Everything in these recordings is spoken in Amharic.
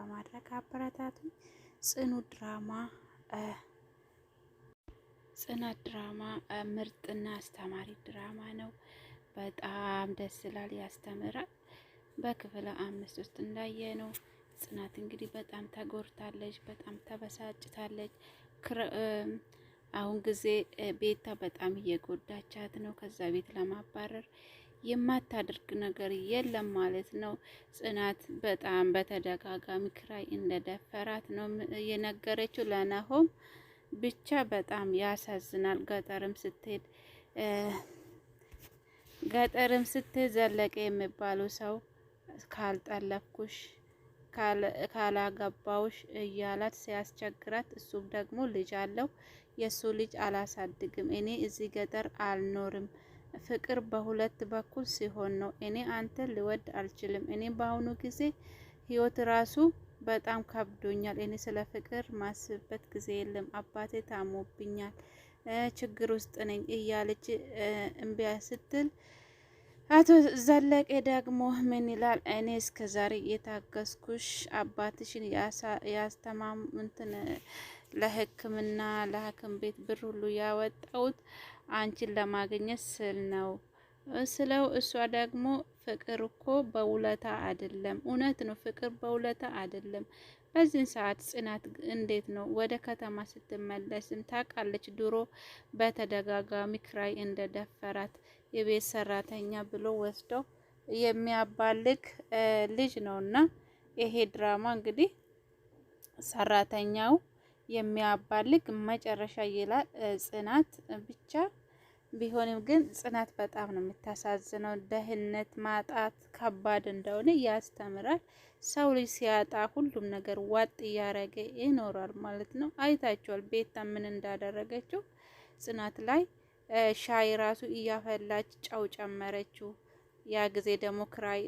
በማድረግ አበረታቱኝ። ጽናት ድራማ ምርጥና አስተማሪ ድራማ ነው። በጣም ደስ ይላል፣ ያስተምራል። በክፍል 5 ውስጥ እንዳየ ነው ጽናት እንግዲህ በጣም ተጎድታለች፣ በጣም ተበሳጭታለች። አሁን ጊዜ ቤታ በጣም እየጎዳቻት ነው። ከዛ ቤት ለማባረር የማታደርግ ነገር የለም ማለት ነው። ጽናት በጣም በተደጋጋሚ ክራይ እንደደፈራት ነው የነገረችው ለናሆም። ብቻ በጣም ያሳዝናል። ገጠርም ስትሄድ ዘለቀ የሚባለው ሰው ካልጠለፍኩሽ ካላገባውሽ እያላት ሲያስቸግራት፣ እሱም ደግሞ ልጅ አለው። የእሱ ልጅ አላሳድግም፣ እኔ እዚህ ገጠር አልኖርም፣ ፍቅር በሁለት በኩል ሲሆን ነው። እኔ አንተን ልወድ አልችልም። እኔ በአሁኑ ጊዜ ህይወት ራሱ በጣም ከብዶኛል። እኔ ስለ ፍቅር ማስብበት ጊዜ የለም። አባቴ ታሞብኛል፣ ችግር ውስጥ ነኝ እያለች እምቢ ስትል አቶ ዘለቀ ደግሞ ምን ይላል? እኔ እስከ ዛሬ የታገስኩሽ አባትሽን ያስተማምንትን ለሕክምና ለሐኪም ቤት ብር ሁሉ ያወጣሁት አንቺን ለማግኘት ስል ነው ስለው፣ እሷ ደግሞ ፍቅር እኮ በውለታ አይደለም። እውነት ነው፣ ፍቅር በውለታ አይደለም። በዚህን ሰዓት ጽናት እንዴት ነው ወደ ከተማ ስትመለስም ታውቃለች። ድሮ በተደጋጋሚ ክራይ እንደደፈራት የቤት ሰራተኛ ብሎ ወስደው የሚያባልግ ልጅ ነውና ይሄ ድራማ እንግዲህ ሰራተኛው የሚያባልግ መጨረሻ ይላል ጽናት ብቻ ቢሆንም ግን ጽናት በጣም ነው የምታሳዝነው። ደህንነት ማጣት ከባድ እንደሆነ ያስተምራል። ሰው ልጅ ሲያጣ ሁሉም ነገር ዋጥ እያረገ ይኖራል ማለት ነው። አይታችኋል ቤታ ምን እንዳደረገችው ጽናት ላይ። ሻይ ራሱ እያፈላች ጨው ጨመረችው። ያ ጊዜ ደግሞ ክራይ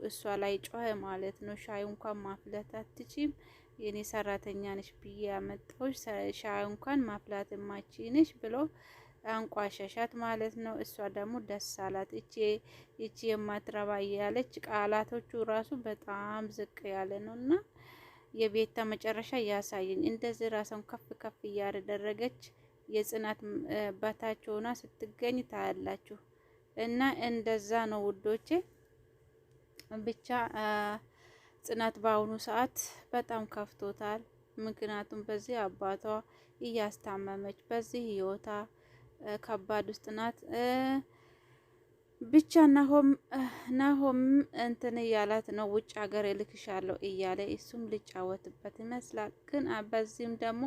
እሷ ላይ ጮኸ ማለት ነው። ሻይ እንኳን ማፍላት አትችም፣ የኔ ሰራተኛ ነሽ ብዬ ያመጣሁሽ ሻይ እንኳን ማፍላት ማቺ ነሽ ብሎ አንቋሸሻት ማለት ነው። እሷ ደግሞ ደስ አላት። እቺ የማትረባ እያለች ቃላቶቹ ራሱ በጣም ዝቅ ያለ ነው እና የቤታ መጨረሻ ያሳየኝ። እንደዚህ ራሷን ከፍ ከፍ እያደረገች የጽናት በታች ሆና ስትገኝ ታያላችሁ። እና እንደዛ ነው ውዶቼ። ብቻ ጽናት በአሁኑ ሰዓት በጣም ከፍቶታል። ምክንያቱም በዚህ አባቷ እያስታመመች በዚህ ህይወታ ከባድ ውስጥ ናት። ብቻ ናሆም እንትን እያላት ነው፣ ውጭ ሀገር እልክሻለሁ እያለ እሱም ልጫወትበት ይመስላል። ግን በዚህም ደግሞ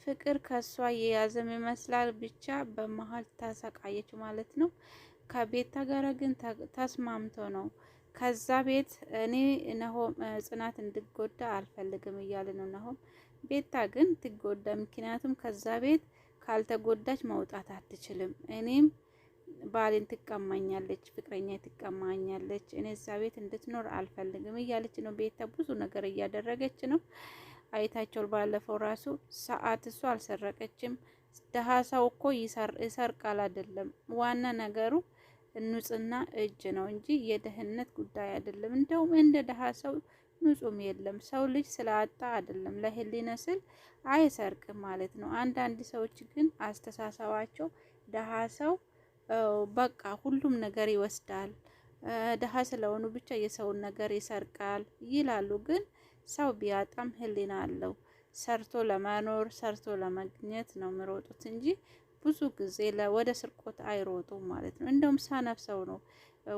ፍቅር ከሷ የያዘም ይመስላል። ብቻ በመሀል ታሰቃየች ማለት ነው። ከቤታ ጋር ግን ተስማምቶ ነው። ከዛ ቤት እኔ ናሆም ጽናት እንድጎዳ አልፈልግም እያለ ነው ናሆም። ቤታ ግን ትጎዳ፣ ምክንያቱም ከዛ ቤት ካልተጎዳች መውጣት አትችልም። እኔም ባሌን ትቀማኛለች፣ ፍቅረኛ ትቀማኛለች፣ እኔ እዛ ቤት እንድትኖር አልፈልግም እያለች ነው። ቤታ ብዙ ነገር እያደረገች ነው። አይታቸውን ባለፈው ራሱ ሰዓት እሱ አልሰረቀችም። ደሃ ሰው እኮ ይሰርቃል አይደለም፣ ዋና ነገሩ ንጽህና እጅ ነው እንጂ የደህንነት ጉዳይ አይደለም። እንደውም እንደ ደሃ ሰው ንጹም የለም። ሰው ልጅ ስላጣ አይደለም ለህሊና ስል አይሰርቅም ማለት ነው። አንዳንድ ሰዎች ግን አስተሳሰባቸው ደሃ ሰው በቃ ሁሉም ነገር ይወስዳል፣ ደሃ ስለሆኑ ብቻ የሰውን ነገር ይሰርቃል ይላሉ። ግን ሰው ቢያጣም ህሊና አለው። ሰርቶ ለመኖር ሰርቶ ለማግኘት ነው የሚሮጡት እንጂ ብዙ ጊዜ ወደ ስርቆት አይሮጡም ማለት ነው። እንደውም ሰነፍ ሰው ነው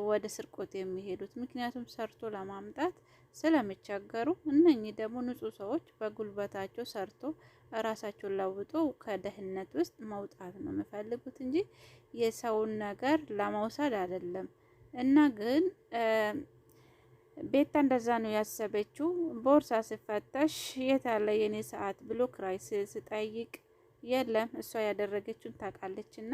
ወደ ስርቆት የሚሄዱት፣ ምክንያቱም ሰርቶ ለማምጣት ስለሚቸገሩ። እነኚህ ደግሞ ንጹህ ሰዎች በጉልበታቸው ሰርቶ ራሳቸውን ለውጦ ከድህነት ውስጥ መውጣት ነው የሚፈልጉት እንጂ የሰውን ነገር ለመውሰድ አይደለም። እና ግን ቤታ እንደዛ ነው ያሰበችው። ቦርሳ ሲፈተሽ የት አለ የኔ ሰዓት ብሎ ክራይ ስጠይቅ የለም፣ እሷ ያደረገችውን ታውቃለች እና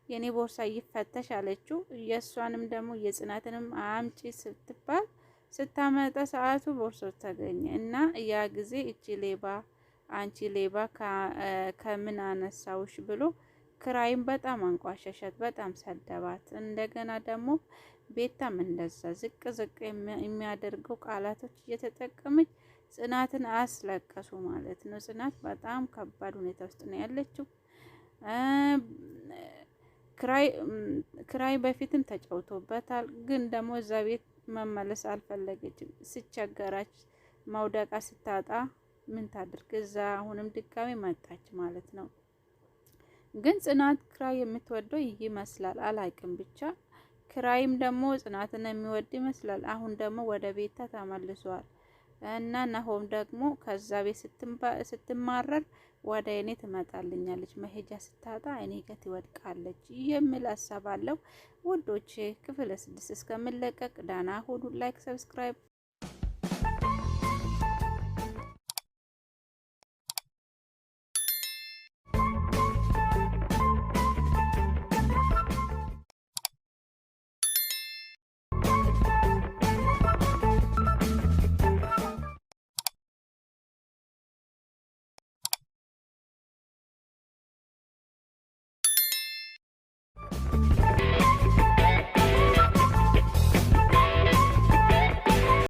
የኔ ቦርሳ ይፈተሽ አለችው። የእሷንም ደግሞ የጽናትንም አምጪ ስትባል ስታመጣ ሰዓቱ ቦርሶ ተገኘ እና ያ ጊዜ እቺ ሌባ፣ አንቺ ሌባ ከምን አነሳውሽ ብሎ ክራይም በጣም አንቋሸሻት፣ በጣም ሰደባት። እንደገና ደግሞ ቤታም እንደዛ ዝቅ ዝቅ የሚያደርገው ቃላቶች እየተጠቀመች ጽናትን አስለቀሱ ማለት ነው። ጽናት በጣም ከባድ ሁኔታ ውስጥ ነው ያለችው። ክራይ በፊትም ተጫውቶበታል፣ ግን ደግሞ እዛ ቤት መመለስ አልፈለገችም። ስቸገራች መውደቃ ስታጣ ምን ታድርግ እዛ አሁንም ድጋሚ መጣች ማለት ነው። ግን ጽናት ክራይ የምትወደው ይመስላል አላቅም። ብቻ ክራይም ደግሞ ጽናትን የሚወድ ይመስላል። አሁን ደግሞ ወደ ቤታ ተመልሷል እና ናሆም ደግሞ ከዛ ቤት ስትማረር ወደ እኔ ትመጣልኛለች፣ መሄጃ ስታጣ እኔ ጋር ትወድቃለች የሚል ሀሳብ አለው። ውዶቼ ክፍል 6 እስከምለቀቅ ዳና ሁኑ። ላይክ ሰብስክራይብ